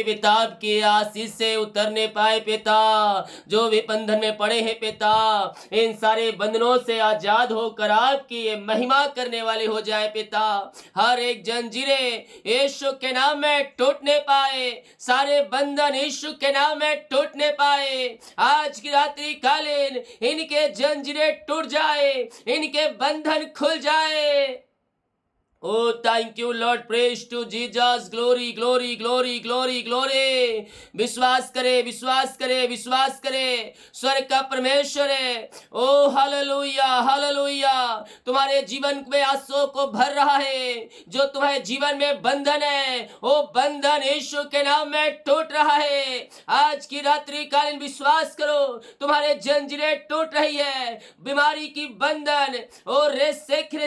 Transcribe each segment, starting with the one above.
पिता आपके आशीष से उतरने पाए पिता। जो भी बंधन में पड़े हैं पिता, इन सारे बंधनों से आजाद होकर आपकी ये महिमा करने वाले हो जाए पिता। हर एक जंजीरें यीशु के नाम में टूटने पाए, सारे बंधन यीशु के नाम में टूटने पाए। आज की रात्रि कालीन इनके जंजीरें टूट जाए, इनके बंधन खुल जाए। Oh, thank you, Lord. Praise to Jesus. Glory, glory, glory, glory, glory. विश्वास करे, विश्वास करे, विश्वास करे। स्वर्ग का परमेश्वर है। ओ हालेलुया, हालेलुया। तुम्हारे जीवन में आंसुओं को भर रहा है। जो तुम्हारे जीवन में बंधन है, वो बंधन यीशु के नाम में टूट रहा है। आज की रात्रि कालीन विश्वास करो, तुम्हारे जंजीरें टूट रही है। बीमारी की बंधन और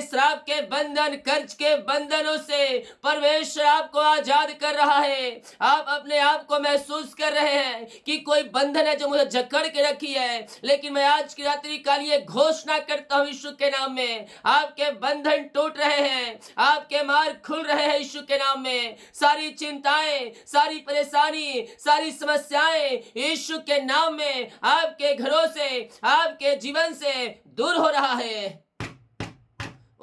श्राप के बंधन, कर्ज के बंधनों से परमेश्वर आपको आजाद कर रहा है। आप अपने आप को महसूस कर रहे हैं कि कोई बंधन है जो मुझे जकड़ के रखी है, लेकिन मैं आज की रात्रि काल ये घोषणा करता हूं यीशु के नाम में, आपके बंधन टूट रहे हैं, आपके मार्ग खुल रहे हैं यीशु के नाम में। सारी चिंताएं, सारी परेशानी, सारी समस्याएं यीशु के नाम में आपके घरों से, आपके जीवन से दूर हो रहा है।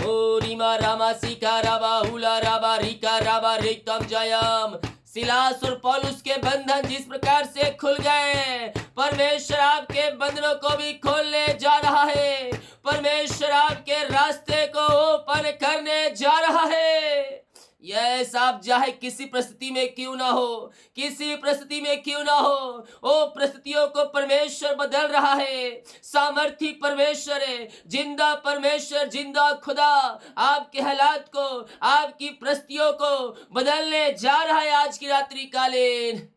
ओ रीमा रामा सीका राबा हुला राबा रिका राबा रिक्तम जयम। सिलास और पौलुस के बंधन जिस प्रकार से खुल गए, परमेश्वर आपके बंधनों को भी खोलने जा रहा है। परमेश्वर आपके रास्ते को ओपन करने जा रहा है। यस, आप चाहे किसी परिस्थिति में क्यों ना हो, किसी परिस्थिति में क्यों ना हो, ओ परिस्थितियों को परमेश्वर बदल रहा है। सामर्थी परमेश्वर है, जिंदा परमेश्वर, जिंदा खुदा आपके हालात को, आपकी परिस्थितियों को बदलने जा रहा है आज की रात्रि कालीन।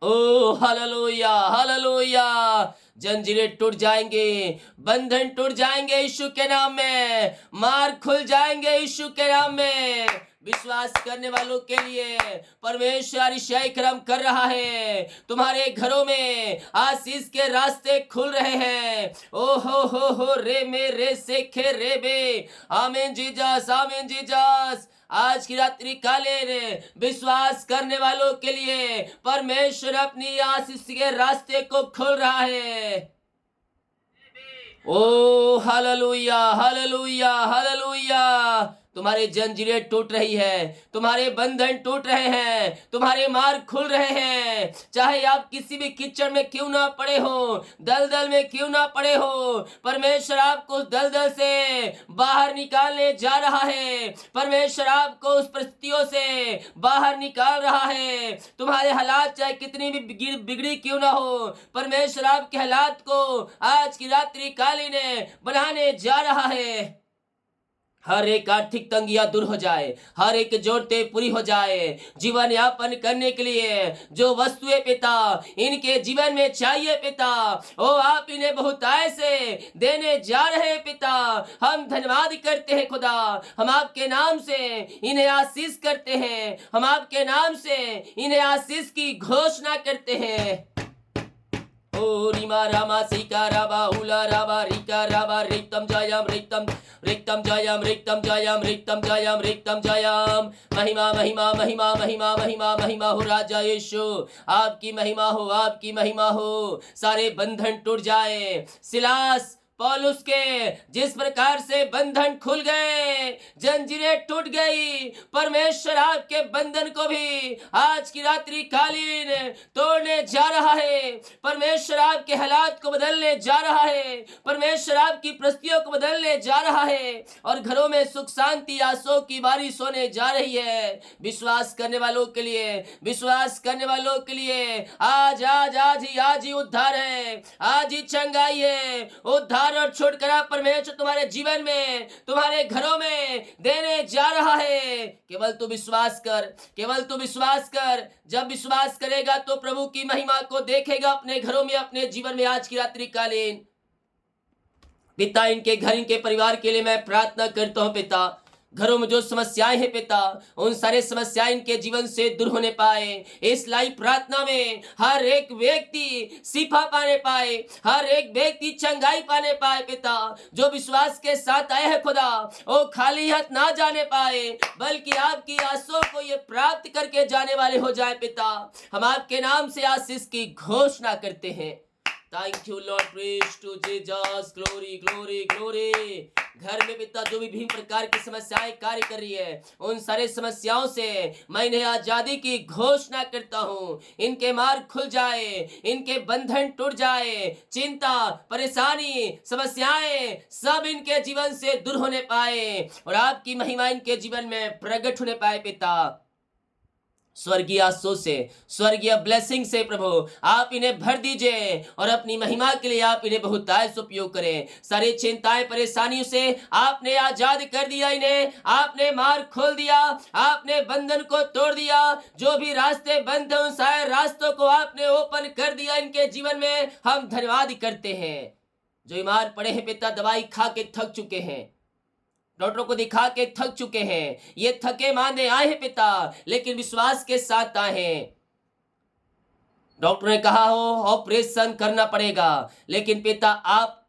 ओ हालेलुया, हालेलुया। जंजीरें टूट जाएंगे, बंधन टूट जाएंगे यीशु के नाम में, मार्ग खुल जाएंगे यीशु के नाम में। विश्वास करने वालों के लिए परमेश्वर ईसाई कर्म कर रहा है। तुम्हारे घरों में आशीष के रास्ते खुल रहे हैं। ओ हो रे मेरे सेखे रे बे। आमीन जीसस, आमीन जीसस। आज की रात्रि कालीन विश्वास करने वालों के लिए परमेश्वर अपनी आशीष के रास्ते को खोल रहा है। ओ हालेलुया, हालेलुया, हालेलुया। तुम्हारे जंजीरें टूट रही है, तुम्हारे बंधन टूट रहे हैं, तुम्हारे मार्ग खुल रहे हैं। चाहे आप किसी भी कीचड़ में क्यों ना पड़े हो, दलदल में क्यों ना पड़े हो, परमेश्वर आपको उस दलदल से बाहर निकालने जा रहा है। परमेश्वर आपको उस परिस्थितियों से बाहर निकाल रहा है। तुम्हारे हालात चाहे कितनी भी बिगड़ी क्यों ना हो, परमेश्वर आपके हालात को आज की रात्रि कालीन बनाने जा रहा है। हर एक आर्थिक तंगियां दूर हो जाए, हर एक जरूरतें पूरी हो जाए। जीवन यापन करने के लिए जो वस्तुएं पिता इनके जीवन में चाहिए पिता, ओ आप इन्हें बहुतायत से देने जा रहे हैं पिता। हम धन्यवाद करते हैं खुदा, हम आपके नाम से इन्हें आशीष करते हैं, हम आपके नाम से इन्हें आशीष की घोषणा करते हैं। ओ रीमा रामा सीका राबा हुला राबा रिका राबा रिक्तम जयम, रिक्तम रिक्तम जयम, रिक्तम जयम, रिक्तम जयम, रिक्तम जयम। महिमा महिमा महिमा महिमा महिमा महिमा हो राजा यीशु, आपकी महिमा हो, आपकी महिमा हो। सारे बंधन टूट जाए। सिलास पौलुस के जिस प्रकार से बंधन खुल गए, जंजीरें टूट गई, परमेश्वर आपके बंधन को भी आज की रात्रि कालीन तोड़ने जा रहा है। परमेश्वर आपके हालात को बदलने जा रहा है। परमेश्वर आपकी परिस्थितियों को बदलने जा रहा है और घरों में सुख शांति आंसुओं की बारिश होने जा रही है। विश्वास करने वालों के लिए, विश्वास करने वालों के लिए आज आज आज ही उद्धार है, आज ही चंगाई है। उद्धार और छुटकारा परमेश्वर तुम्हारे जीवन में, तुम्हारे घरों में देने जा रहा है। केवल तू विश्वास कर, केवल तू विश्वास कर। जब विश्वास करेगा तो प्रभु की महिमा को देखेगा अपने घरों में, अपने जीवन में। आज की रात्रि कालीन पिता इनके घर, इनके परिवार के लिए मैं प्रार्थना करता हूं पिता, घरों में जो समस्याएं हैं पिता, उन सारे समस्याएं इनके जीवन से दूर होने पाए। इस लाइव प्रार्थना में हर एक व्यक्ति शिफा पाने पाए, हर एक व्यक्ति चंगाई पाने पाए पिता। जो विश्वास के साथ आए हैं खुदा, वो खाली हाथ ना जाने पाए, बल्कि आपकी आंसुओं को ये प्राप्त करके जाने वाले हो जाए पिता। हम आपके नाम से आशीष की घोषणा करते हैं। Thank you lord, praise to Jesus, glory glory glory. घर में पिता जो भी विभिन्न प्रकार की समस्याएं कार्य कर रही है, उन सारे समस्याओं से मैं इन्हें आजादी की घोषणा करता हूँ। इनके मार्ग खुल जाए, इनके बंधन टूट जाए, चिंता, परेशानी, समस्याएं सब इनके जीवन से दूर होने पाए और आपकी महिमा इनके जीवन में प्रकट होने पाए पिता। स्वर्गीय आशीषों से, स्वर्गीय ब्लेसिंग से प्रभु आप इन्हें भर दीजिए और अपनी महिमा के लिए आप इन्हें बहुतायत से उपयोग करें। सारी चिंताएं, परेशानियों से आपने आजाद कर दिया, इन्हें आपने मार्ग खोल दिया, आपने बंधन को तोड़ दिया। जो भी रास्ते बंद हैं, उन सारे रास्तों को आपने ओपन कर दिया इनके जीवन में। हम धन्यवाद करते हैं। जो बीमार पड़े हैं पिता, दवाई खा के थक चुके हैं, डॉक्टरों को दिखा के थक चुके हैं, ये थके मांदे आए हैं पिता, लेकिन विश्वास के साथ आए हैं। डॉक्टर ने कहा हो ऑपरेशन करना पड़ेगा, लेकिन पिता आप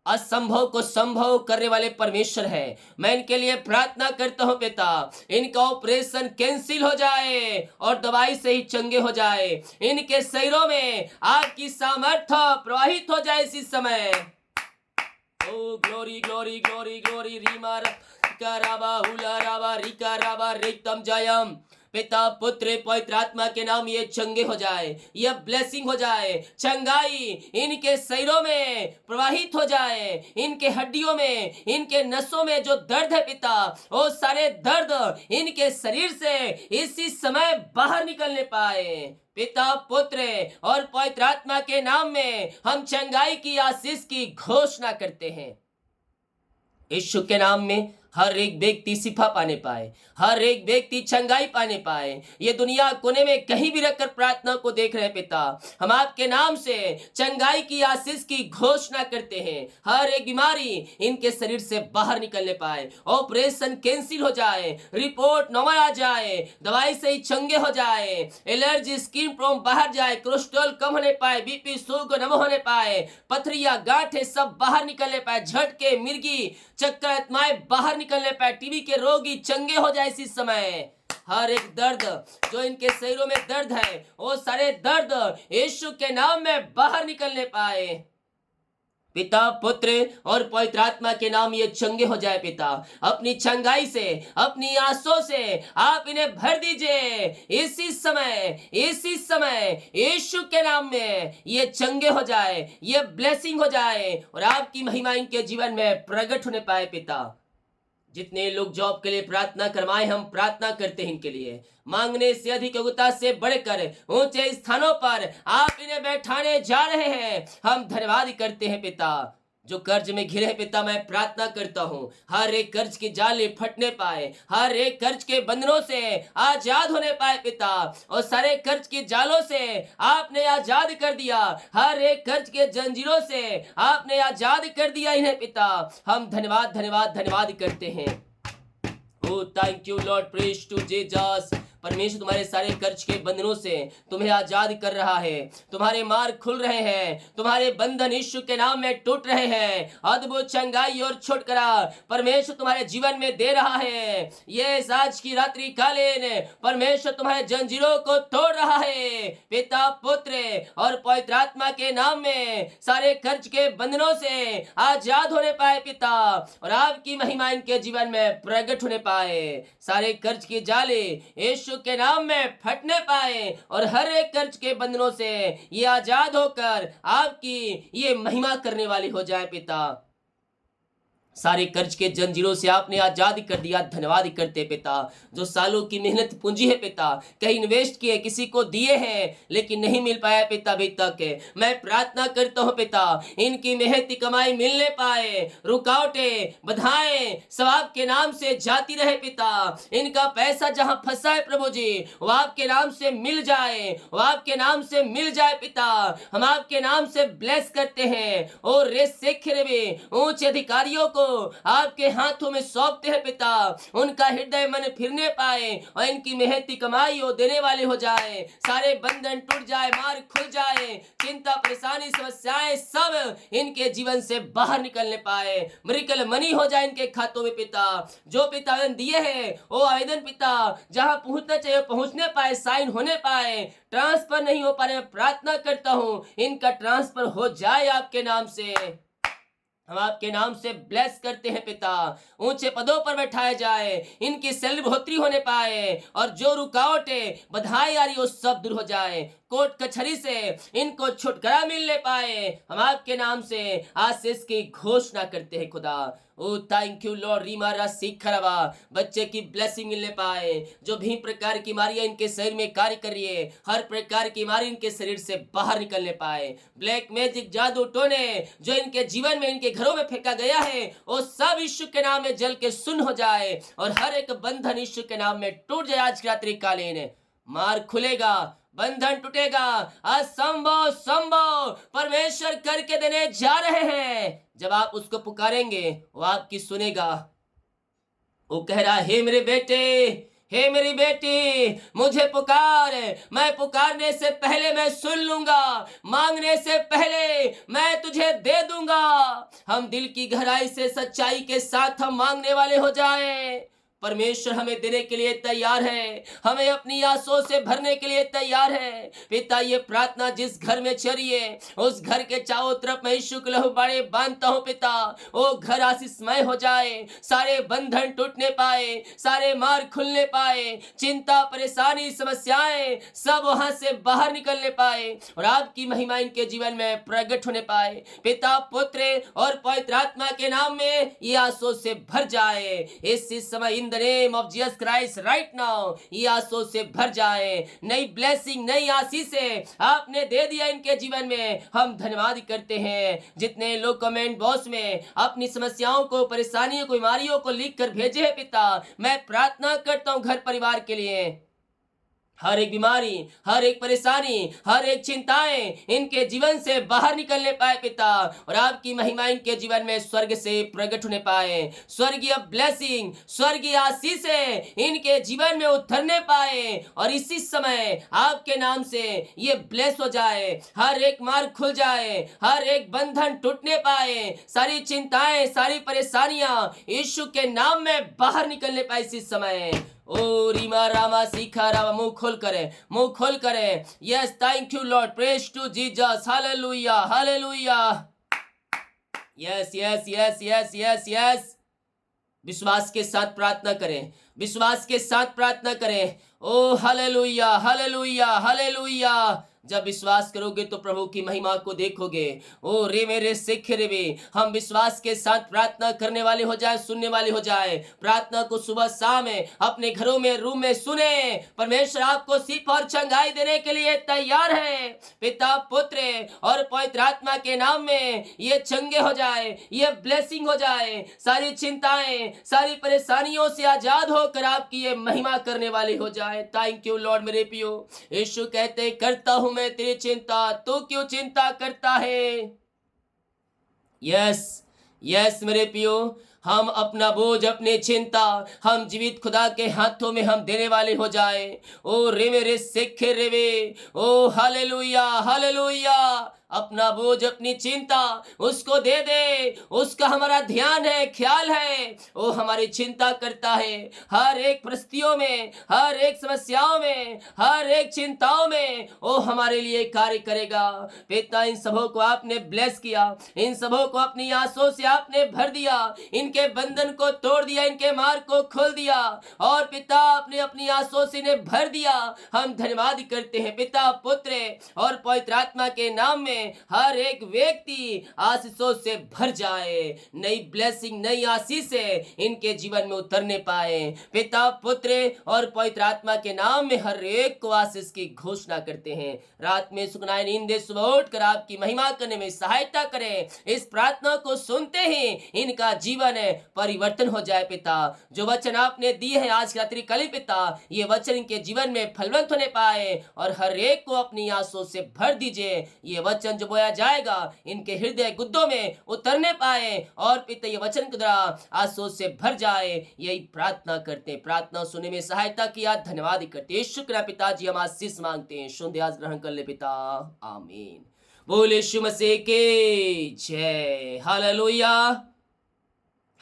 असंभव को संभव करने वाले परमेश्वर है। मैं इनके लिए प्रार्थना करता हूं पिता, इनका ऑपरेशन कैंसिल हो जाए और दवाई से ही चंगे हो जाए। इनके शरीरों में आपकी सामर्थ्य प्रवाहित हो जाए इसी समय। Oh, glory, glory, glory, glory, Reema कराबा हुला राबा रिका राबा रेतम जयम। पिता, पुत्र, पवित्र आत्मा के नाम ये चंगे हो जाए, यह ब्लेसिंग हो जाए, चंगाई इनके शरीरों में प्रवाहित हो जाए, इनके हड्डियों में, इनके नसों में जो दर्द है पिता, वो सारे दर्द इनके शरीर से इसी समय बाहर निकलने पाए। पिता, पुत्र और पवित्र आत्मा के नाम में हम चंगाई की आशीष की घोषणा करते हैं। यीशु के नाम में हर एक व्यक्ति शिफा पाने पाए, हर एक व्यक्ति चंगाई पाने पाए। ये दुनिया कोने में कहीं भी रखकर प्रार्थना को देख रहे पिता, हम आपके नाम से चंगाई की आशीष की घोषणा करते हैं। हर एक बीमारी इनके शरीर से बाहर निकलने पाए, ऑपरेशन कैंसिल हो जाए, रिपोर्ट नॉर्मल आ जाए, दवाई से ही चंगे हो जाए, एलर्जी, स्किन प्रॉब्लम बाहर जाए, कोलेस्ट्रॉल कम होने पाए, बीपी, शुगर नम होने पाए, पथरिया, गांठे सब बाहर निकलने पाए, झटके, मिर्गी, चक्कर, आत्माएं बाहर निकलने पाए, टीबी के रोगी चंगे हो जाए इसी समय। हर एक दर्द जो इनके शरीरों में दर्द है, वो सारे दर्द यीशु के नाम में बाहर निकलने पाए। पिता, पुत्र और पवित्र आत्मा के नाम ये चंगे हो जाए पिता। अपनी चंगाई से, अपनी आंसुओं से आप इन्हें भर दीजिए इसी समय यीशु के नाम में ये चंगे हो जाए, ये ब्लेसिंग हो जाए और आपकी महिमा इनके जीवन में प्रकट होने पाए पिता। जितने लोग जॉब के लिए प्रार्थना करवाए, हम प्रार्थना करते हैं इनके लिए। मांगने से अधिक योग्यता से बढ़कर ऊंचे स्थानों पर आप इन्हें बैठाने जा रहे हैं। हम धन्यवाद करते हैं पिता। जो कर्ज में घिरे हैं पिता, मैं प्रार्थना करता हूँ हर एक कर्ज की जाले फटने पाए, हर एक कर्ज के बंधनों से आजाद होने पाए पिता, और सारे कर्ज के जालों से आपने आजाद कर दिया, हर एक कर्ज के जंजीरों से आपने आजाद कर दिया इन्हें पिता। हम धन्यवाद धन्यवाद धन्यवाद करते हैं। ओ thank you lord, praise to Jesus. परमेश्वर तुम्हारे सारे कर्ज के बंधनों से तुम्हें आजाद कर रहा है, तुम्हारे मार्ग खुल रहे हैं, तुम्हारे बंधन यीशु के नाम में टूट रहे हैं। अद्भुत चंगाई और छुटकारा परमेश्वर तुम्हारे जीवन में दे रहा है। ये आज की रात्रि कालीन परमेश्वर तुम्हारे जंजीरों को तोड़ रहा है। पिता, पुत्र और पवित्र आत्मा के नाम में सारे कर्ज के बंधनों से आजाद होने पाए पिता, और आपकी महिमा इनके जीवन में प्रकट होने पाए। सारे कर्ज की जाले यीशु के नाम में फटने पाए और हर एक कर्ज के बंधनों से ये आजाद होकर आपकी ये महिमा करने वाली हो जाए पिता। सारे कर्ज के जंजीरों से आपने आजाद कर दिया, धन्यवाद करते पिता। जो सालों की मेहनत पूंजी है पिता, कहीं इन्वेस्ट किए, किसी को दिए हैं लेकिन नहीं मिल पाया पिता अभी तक, मैं प्रार्थना करता हूं पिता इनकी मेहनती कमाई मिलने पाए, रुकावटें बाधाएं सब आपके नाम से जाती रहे पिता। इनका पैसा जहां फंसा है प्रभु जी, वो आपके नाम से मिल जाए, वो आपके नाम से मिल जाए पिता। हम आपके नाम से ब्लेस करते हैं और ऊंचे अधिकारियों को आपके हाथों में सौंपते हैं पिता। उनका हृदय मन फिरने पाए और इनकी मेहनती कमाई वो देने वाले हो जाए। सारे बंधन टूट जाए, मार्ग खुल जाए, चिंता परेशानी समस्याएं सब इनके जीवन से बाहर निकलने पाए। मिरेकल मनी हो जाए इनके खातों में पिता। जो पिता आवेदन दिए हैं वो आवेदन पिता जहां पहुंचना चाहिए पहुंचने पाए, साइन होने पाए, ट्रांसफर नहीं हो पा रहे। मैं प्रार्थना करता हूं इनका ट्रांसफर हो जाए आपके नाम से। हम आपके नाम से ब्लेस करते हैं पिता। ऊंचे पदों पर बैठाया जाए, इनकी सैलरी बढ़ोतरी होने पाए और जो रुकावटें बधाई आ रही वो सब दूर हो जाए। कोर्ट कचहरी से इनको छुटकारा मिलने पाए। हम आपके नाम से आशीष की घोषणा करते हैं खुदा। ओ थैंक यू लॉर्ड। रीमा राशि खराबा बच्चे की ब्लेसिंग मिलने पाए। जो भी प्रकार की बीमारियां इनके शरीर में कार्य कर रही है, हर प्रकार की बीमारी इनके शरीर से बाहर निकलने पाए। ब्लैक मैजिक जादू टोने जो इनके जीवन में इनके घरों में फेंका गया है वो सब यीशु के नाम में जल के सुन हो जाए और हर एक बंधन यीशु के नाम में टूट जाए। आज की रात्रि कालीन मार्ग खुलेगा, बंधन टूटेगा। असंभव संभव परमेश्वर करके देने जा रहे हैं। जब आप उसको पुकारेंगे वो आपकी सुनेगा। वो कह रहा हे मेरे बेटे, हे मेरी बेटी, मुझे पुकार। मैं पुकारने से पहले मैं सुन लूंगा, मांगने से पहले मैं तुझे दे दूंगा। हम दिल की गहराई से सच्चाई के साथ हम मांगने वाले हो जाएं। परमेश्वर हमें देने के लिए तैयार है, हमें अपनी आशों से भरने के लिए तैयार है। पिता ये प्रार्थना जिस घर में चल रही है उस घर के चारों तरफ मैं यीशु के लहू बड़े बांधता हूँ पिता। वो घर आशीषमय हो जाए, सारे बंधन टूटने पाए, सारे मार्ग खुलने पाए, चिंता परेशानी समस्याएं सब वहां से बाहर निकलने पाए और आपकी महिमा इनके जीवन में प्रकट होने पाए। पिता पुत्र और पवित्र आत्मा के नाम में ये आशों से भर जाए। इस समय in the name of Jesus Christ right now ये आशों से भर जाए। नई ब्लेसिंग, नई आशीषें आपने दे दिया इनके जीवन में। हम धन्यवाद करते हैं। जितने लोग कमेंट बॉक्स में अपनी समस्याओं को, परेशानियों को, बीमारियों को लिख कर भेजे हैं पिता, मैं प्रार्थना करता हूं घर परिवार के लिए। हर एक बीमारी, हर एक परेशानी, हर एक चिंताएं इनके जीवन से बाहर निकलने पाए पिता और आपकी महिमा इनके जीवन में स्वर्ग से प्रकट होने पाए। स्वर्गीय ब्लेसिंग, स्वर्गीय आशीषें इनके जीवन में उतरने पाए और इसी समय आपके नाम से ये ब्लेस हो जाए। हर एक मार्ग खुल जाए, हर एक बंधन टूटने पाए, सारी चिंताएं, सारी परेशानियां यीशु के नाम में बाहर निकलने पाए इसी समय। ओ रीमा रामा सीखा रामा मुंह खोल करे, मुंह खोल करे। Yes thank you lord, praise to Jesus, hallelujah hallelujah. Yes yes yes yes yes yes. विश्वास के साथ प्रार्थना करें, विश्वास के साथ प्रार्थना करें। ओ हालेलुया हालेलुया हालेलुया। जब विश्वास करोगे तो प्रभु की महिमा को देखोगे। ओ रे मेरे सिख रे वे, हम विश्वास के साथ प्रार्थना करने वाले हो जाए, सुनने वाले हो जाए। प्रार्थना को सुबह शाम अपने घरों में, रूम में सुने। परमेश्वर आपको सिर्फ और चंगाई देने के लिए तैयार है। पिता पुत्र और पवित्र आत्मा के नाम में ये चंगे हो जाए, ये ब्लेसिंग हो जाए। सारी चिंताएं, सारी परेशानियों से आजाद होकर आपकी ये महिमा करने वाले हो जाए। थैंक यू लॉर्ड मेरे पियो। यीशु कहते करता हूं मैं तेरी चिंता, तू क्यों चिंता करता है। यस यस मेरे पियो, हम अपना बोझ, अपनी चिंता हम जीवित खुदा के हाथों में हम देने वाले हो जाए। ओ रे मेरे सिख रे वे, ओ हालेलुया हालेलुया। अपना बोझ, अपनी चिंता उसको दे दे। उसका हमारा ध्यान है, ख्याल है। वो हमारी चिंता करता है हर एक परिस्थितियों में, हर एक समस्याओं में, हर एक चिंताओं में वो हमारे लिए कार्य करेगा। पिता इन सबों को आपने ब्लेस किया, इन सबों को अपनी आंसुओं से आपने भर दिया, इनके बंधन को तोड़ दिया, इनके मार्ग को खोल दिया और पिता आपने अपनी आंसुओं से इन्हें भर दिया। हम धन्यवाद करते हैं पिता पुत्र और पवित्र आत्मा के नाम में। हर एक व्यक्ति आशीषों से भर जाए, नई ब्लेसिंग, नई आशीषें इनके जीवन में उतरने पाए। पिता पुत्र और पवित्र आत्मा के नाम में हर एक को आशीष की घोषणा करते हैं। रात में सुगनाई नींद सुबह उठकर आपकी महिमा करने में सहायता करें। इस प्रार्थना को सुनते ही इनका जीवन परिवर्तन हो जाए। पिता जो वचन आपने दिए हैं आज रात्रि कल पिता, ये वचन इनके जीवन में फलवंत होने पाए और हर एक को अपनी आशीषों से भर दीजिए। ये वचन वचन जो बोया जाएगा इनके हृदय गुद्दों में उतरने पाए और पिता ये वचन के द्वारा आशीष से भर जाए, यही प्रार्थना करते हैं। प्रार्थना सुनने में सहायता किया, धन्यवाद करते हैं। शुक्र है पिताजी, हम आशीष मांगते हैं, सुन आज ग्रहण कर ले पिता, आमीन। बोले यीशु मसीह के जय, हालेलुया।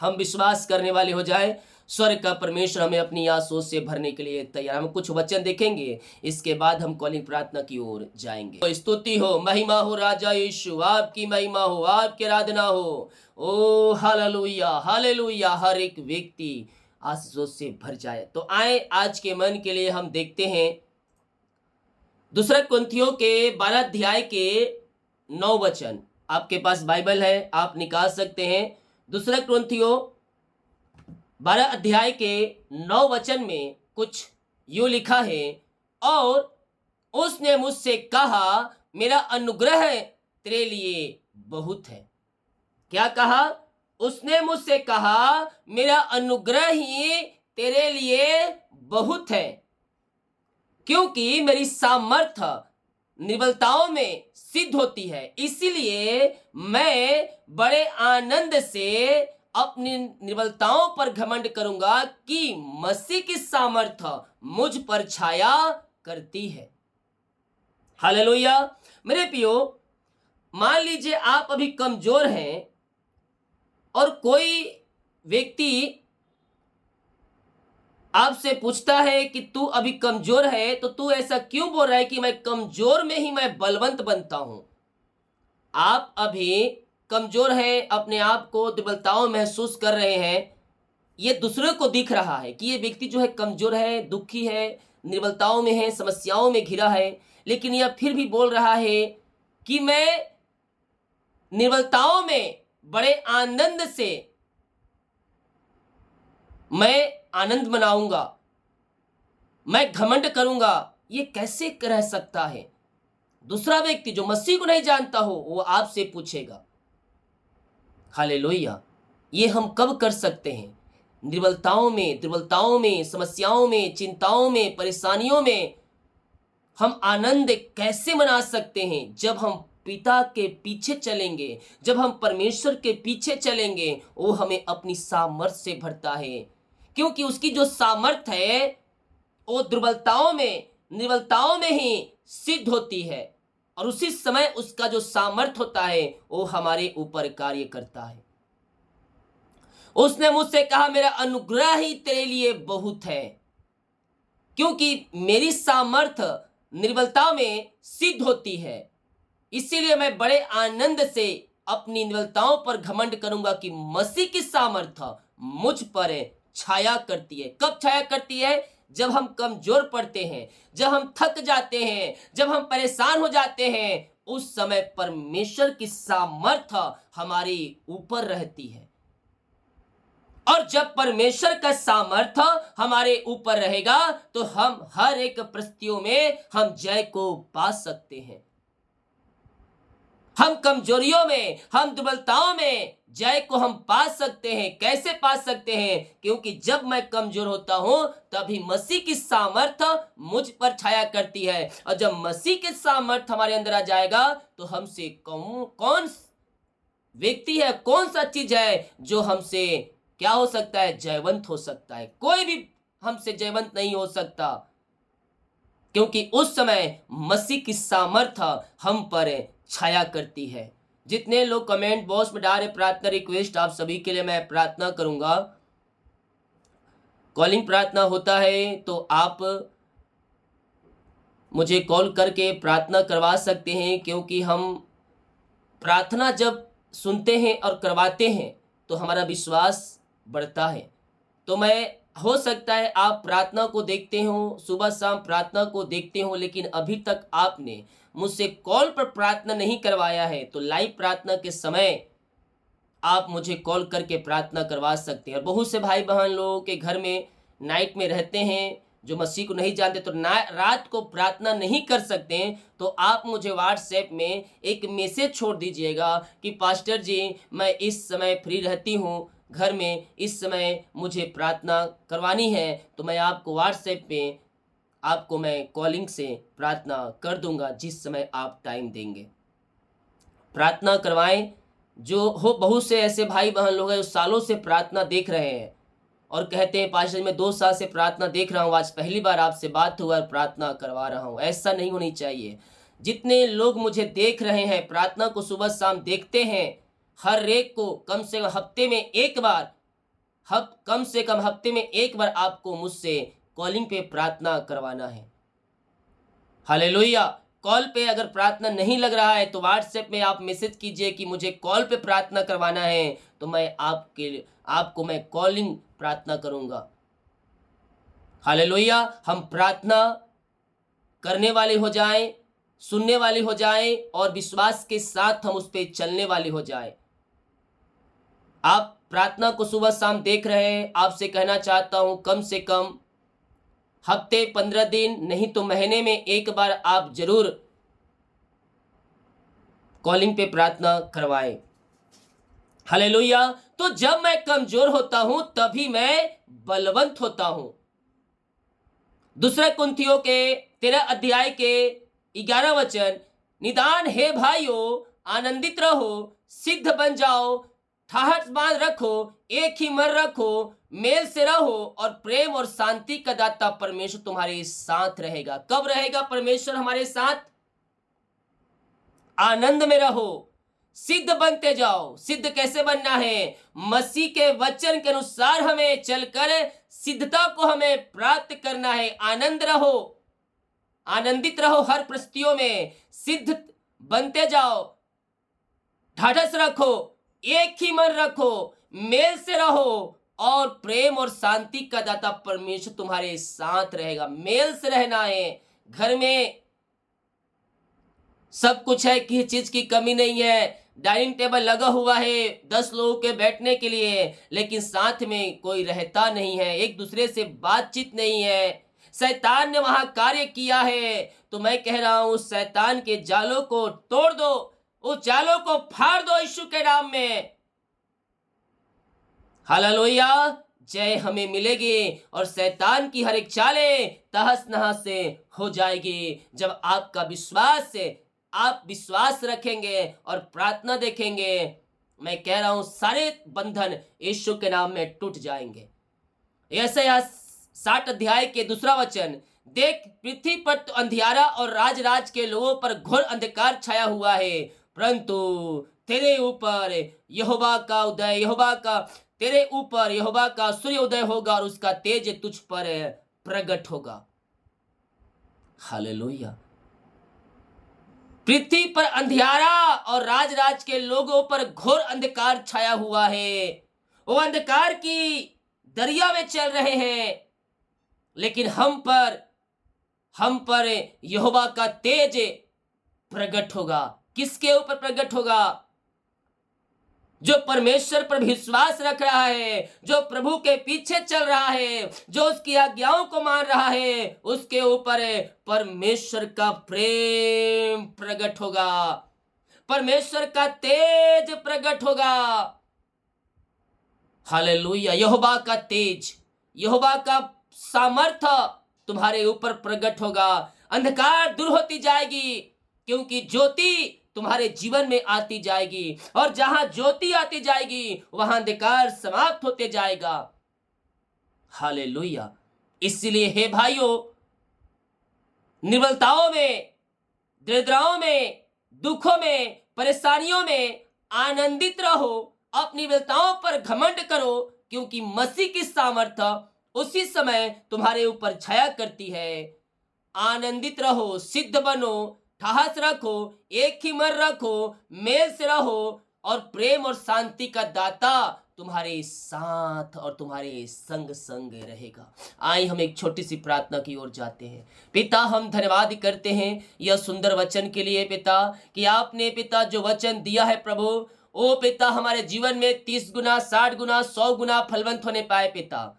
हम विश्वास करने वाले हो जाए, स्वर्ग का परमेश्वर हमें अपनी आंसुओं से भरने के लिए तैयार। हम कुछ वचन देखेंगे, इसके बाद हम कॉलिंग प्रार्थना की ओर जाएंगे। तो स्तुति हो, महिमा हो राजा यीशु, आपकी महिमा हो, आपकी आराधना हो। ओ हालेलुया, हालेलुया। हर एक व्यक्ति आंसुओं से भर जाए। तो आए आज के मन के लिए हम देखते हैं दूसरा कुरिन्थियों के 12 अध्याय के 9 वचन। आपके पास बाइबल है, आप निकाल सकते हैं। दूसरा कुरिन्थियों 12 अध्याय के 9 वचन में कुछ यूं लिखा है, और उसने मुझसे कहा मेरा अनुग्रह तेरे लिए बहुत है। क्या कहा? उसने मुझसे कहा मेरा अनुग्रह ही तेरे लिए बहुत है, क्योंकि मेरी सामर्थ्य निर्बलताओं में सिद्ध होती है। इसीलिए मैं बड़े आनंद से अपनी निर्बलताओं पर घमंड करूंगा कि मसीह की सामर्थ्य मुझ पर छाया करती है। हालेलुया। मेरे प्रियो, मान लीजिए आप अभी कमजोर हैं और कोई व्यक्ति आपसे पूछता है कि तू अभी कमजोर है, तो तू ऐसा क्यों बोल रहा है कि मैं कमजोर में ही मैं बलवंत बनता हूं। आप अभी कमजोर है, अपने आप को दुर्बलताओं महसूस कर रहे हैं। ये दूसरों को दिख रहा है कि ये व्यक्ति जो है कमजोर है, दुखी है, निर्बलताओं में है, समस्याओं में घिरा है, लेकिन यह फिर भी बोल रहा है कि मैं निर्बलताओं में बड़े आनंद से मैं आनंद मनाऊंगा, मैं घमंड करूंगा। ये कैसे रह सकता है? दूसरा व्यक्ति जो मसीह को नहीं जानता हो वो आपसे पूछेगा। हालेलुया। ये हम कब कर सकते हैं? दुर्बलताओं में, समस्याओं में, चिंताओं में, परेशानियों में हम आनंद कैसे मना सकते हैं? जब हम पिता के पीछे चलेंगे, जब हम परमेश्वर के पीछे चलेंगे, वो हमें अपनी सामर्थ्य से भरता है, क्योंकि उसकी जो सामर्थ्य है वो दुर्बलताओं में, निर्बलताओं में ही सिद्ध होती है, और उसी समय उसका जो सामर्थ्य होता है वो हमारे ऊपर कार्य करता है। उसने मुझसे कहा मेरा अनुग्रह ही तेरे लिए बहुत है, क्योंकि मेरी सामर्थ्य निर्बलता में सिद्ध होती है। इसीलिए मैं बड़े आनंद से अपनी निर्बलताओं पर घमंड करूंगा कि मसीह की सामर्थ्य मुझ पर छाया करती है। कब छाया करती है? जब हम कमजोर पड़ते हैं, जब हम थक जाते हैं, जब हम परेशान हो जाते हैं, उस समय परमेश्वर की सामर्थ्य हमारे ऊपर रहती है। और जब परमेश्वर का सामर्थ्य हमारे ऊपर रहेगा तो हम हर एक परिस्थितियों में हम जय को पा सकते हैं। हम कमजोरियों में, हम दुर्बलताओं में जय को हम पा सकते हैं। कैसे पा सकते हैं? क्योंकि जब मैं कमजोर होता हूं तभी मसीह की सामर्थ्य मुझ पर छाया करती है, और जब मसीह की सामर्थ्य हमारे अंदर आ जाएगा तो हमसे कौन व्यक्ति है, कौन सा चीज है जो हमसे क्या हो सकता है? जयवंत हो सकता है। कोई भी हमसे जयवंत नहीं हो सकता, क्योंकि उस समय मसीह की सामर्थ्य हम पर छाया करती है। जितने लोग कमेंट बॉक्स में डाल रहे प्रार्थना रिक्वेस्ट, आप सभी के लिए मैं प्रार्थना करूंगा। कॉलिंग प्रार्थना होता है तो आप मुझे कॉल करके प्रार्थना करवा सकते हैं, क्योंकि हम प्रार्थना जब सुनते हैं और करवाते हैं तो हमारा विश्वास बढ़ता है। तो मैं, हो सकता है आप प्रार्थना को देखते हो, सुबह शाम प्रार्थना को देखते हो, लेकिन अभी तक आपने मुझसे कॉल पर प्रार्थना नहीं करवाया है, तो लाइव प्रार्थना के समय आप मुझे कॉल करके प्रार्थना करवा सकते हैं। और बहुत से भाई बहन लोगों के घर में नाइट में रहते हैं जो मसीह को नहीं जानते, तो रात को प्रार्थना नहीं कर सकते हैं, तो आप मुझे व्हाट्सएप में एक मैसेज छोड़ दीजिएगा कि पास्टर जी मैं इस समय फ्री रहती हूँ घर में, इस समय मुझे प्रार्थना करवानी है, तो मैं आपको व्हाट्सएप पे आपको मैं कॉलिंग से प्रार्थना कर दूंगा जिस समय आप टाइम देंगे। प्रार्थना करवाएं। जो हो बहुत से ऐसे भाई बहन लोग हैं जो सालों से प्रार्थना देख रहे हैं और कहते हैं पास्टर जी मैं 2 साल से प्रार्थना देख रहा हूँ, आज पहली बार आपसे बात हुआ और प्रार्थना करवा रहा हूँ। ऐसा नहीं होनी चाहिए। जितने लोग मुझे देख रहे हैं, प्रार्थना को सुबह शाम देखते हैं, हर एक को कम से कम हफ्ते में एक बार, कम से कम हफ्ते में एक बार आपको मुझसे कॉलिंग पे प्रार्थना करवाना है। हालेलुया। कॉल पे अगर प्रार्थना नहीं लग रहा है तो व्हाट्सएप में आप मैसेज कीजिए कि मुझे कॉल पे प्रार्थना करवाना है, तो मैं आपको मैं कॉलिंग प्रार्थना करूंगा। हालेलुया। हम प्रार्थना करने वाले हो जाएं, सुनने वाले हो जाएं और विश्वास के साथ हम उस पे चलने वाले हो जाएं। आप प्रार्थना को सुबह शाम देख रहे हैं, आपसे कहना चाहता हूं कम से कम हफ्ते 15 दिन नहीं तो महीने में एक बार आप जरूर कॉलिंग पे प्रार्थना करवाएं। हालेलुया। तो जब मैं कमजोर होता हूं तभी मैं बलवंत होता हूं। दूसरा कुंथियों के 13 अध्याय के 11 वचन, निदान हे भाइयों आनंदित रहो, सिद्ध बन जाओ, ठाहठ बांध रखो, एक ही मन रखो, मेल से रहो और प्रेम और शांति का दाता परमेश्वर तुम्हारे साथ रहेगा। कब रहेगा परमेश्वर हमारे साथ? आनंद में रहो, सिद्ध बनते जाओ। सिद्ध कैसे बनना है? मसीह के वचन के अनुसार हमें चलकर सिद्धता को हमें प्राप्त करना है। आनंद रहो, आनंदित रहो हर परिस्थितियों में, सिद्ध बनते जाओ, ढाढ़स रखो, एक ही मन रखो, मेल से रहो और प्रेम और शांति का दाता परमेश्वर तुम्हारे साथ रहेगा। मेल से रहना है। घर में सब कुछ है, किसी चीज की कमी नहीं है, डाइनिंग टेबल लगा हुआ है 10 लोगों के बैठने के लिए, लेकिन साथ में कोई रहता नहीं है, एक दूसरे से बातचीत नहीं है, शैतान ने वहां कार्य किया है। तो मैं कह रहा हूं उस शैतान के जालों को तोड़ दो, उस जालों को फाड़ दो यीशु के नाम में। हालेलुया। जय हमें मिलेगी और शैतान की हर एक चालें तहस नहस से हो जाएगी जब आपका विश्वास से आप विश्वास रखेंगे और प्रार्थना देखेंगे। मैं कह रहा हूं सारे बंधन यीशु के नाम में टूट जाएंगे। यशायाह 60 अध्याय के 2 वचन, देख पृथ्वी पर तो अंधियारा और राज के लोगों पर घोर अंधकार छाया हुआ है, परंतु तेरे ऊपर यहोवा का उदय, तेरे ऊपर यहोवा का सूर्योदय होगा और उसका तेज तुझ पर प्रकट होगा। हालेलुया। पृथ्वी पर अंधियारा और राज के लोगों पर घोर अंधकार छाया हुआ है। वो अंधकार की दरिया में चल रहे हैं, लेकिन हम पर यहोवा का तेज प्रकट होगा। किसके ऊपर प्रकट होगा? जो परमेश्वर पर विश्वास रख रहा है, जो प्रभु के पीछे चल रहा है, जो उसकी आज्ञाओं को मान रहा है, उसके ऊपर परमेश्वर का प्रेम प्रकट होगा, परमेश्वर का तेज प्रकट होगा। हालेलुया। यहोवा का तेज, यहोवा का सामर्थ्य तुम्हारे ऊपर प्रकट होगा। अंधकार दूर होती जाएगी क्योंकि ज्योति तुम्हारे जीवन में आती जाएगी, और जहां ज्योति आती जाएगी वहां अंधकार समाप्त होते जाएगा। हालेलुया। इसलिए हे भाइयों, निर्बलताओं में, दरिद्रताओं में, दुखों में, परेशानियों में आनंदित रहो। अपनी निर्बलताओं पर घमंड करो, क्योंकि मसीह की सामर्थ्य उसी समय तुम्हारे ऊपर छाया करती है। आनंदित रहो, सिद्ध बनो, साहस रखो, एक ही मन रखो, मेल से रहो और प्रेम और शांति का दाता तुम्हारे साथ और तुम्हारे संग रहेगा। आइए हम एक छोटी सी प्रार्थना की ओर जाते हैं। पिता, हम धन्यवाद करते हैं यह सुंदर वचन के लिए पिता, कि आपने पिता जो वचन दिया है प्रभु, ओ पिता हमारे जीवन में 30 गुना, 60 गुना, 100 गुना फलवंत होने पाए पिता।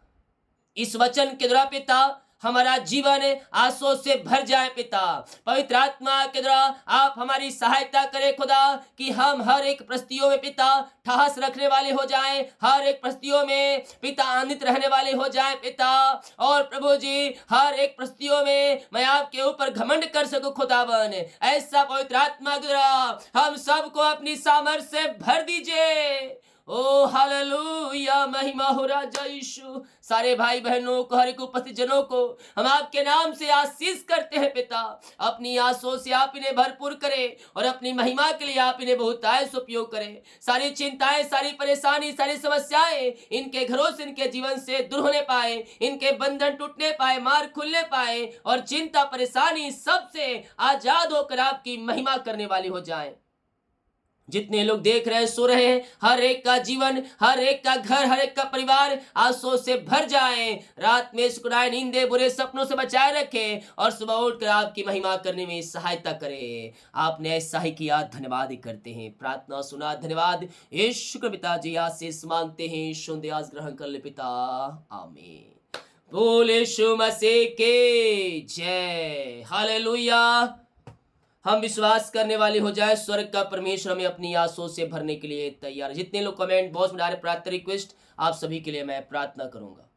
इस वचन के द्वारा पिता हमारा जीवन आंसू से भर जाए पिता। पवित्र आत्मा के द्वारा आप हमारी सहायता करें खुदा, कि हम हर एक परिस्थितियों में पिता ठहास रखने वाले हो जाएं, हर एक परिस्थितियों में पिता आनंदित रहने वाले हो जाएं पिता। और प्रभु जी, हर एक परिस्थितियों में मैं आपके ऊपर घमंड कर सकूं खुदावन। ऐसा पवित्र आत्मा के द्वारा हम सबको अपनी सामर्थ्य से भर दीजिए। ओ हालेलुया, महिमा हो राजा यीशु। सारे भाई बहनों को, हर एक उपस्थित जनों को हम आपके नाम से आशीष करते हैं पिता। अपनी आंसुओं से आप इन्हें भरपूर करें और अपनी महिमा के लिए आप इन्हें बहुतायत से उपयोग करें। सारी चिंताएं, सारी परेशानी, सारी समस्याएं इनके घरों से, इनके जीवन से दूर होने पाए, इनके बंधन टूटने पाए, मार खुलने पाए और चिंता परेशानी सबसे आजाद होकर आपकी महिमा करने वाली हो जाए। जितने लोग देख रहे हैं, सो रहे हैं, हर एक का जीवन, हर एक का घर, हर एक का परिवार आंसुओं से भर जाए। रात में सुकुनाए नींदे, बुरे सपनों से बचाए रखे और सुबह उठकर आपकी महिमा करने में सहायता करे। आपने ऐसा ही किया, धन्यवाद ही करते हैं। प्रार्थना सुना, धन्यवाद। यीशु के पिताजी आशीष मांगते हैं, यीशु दयास ग्रहण कर ले पिता, आमीन। बोल यीशु मसीह के जय। हालेलुया। हम विश्वास करने वाले हो जाए, स्वर्ग का परमेश्वर हमें अपनी आंसुओं से भरने के लिए तैयार है। जितने लोग कमेंट बॉक्स में डाले प्रार्थना रिक्वेस्ट, आप सभी के लिए मैं प्रार्थना करूंगा।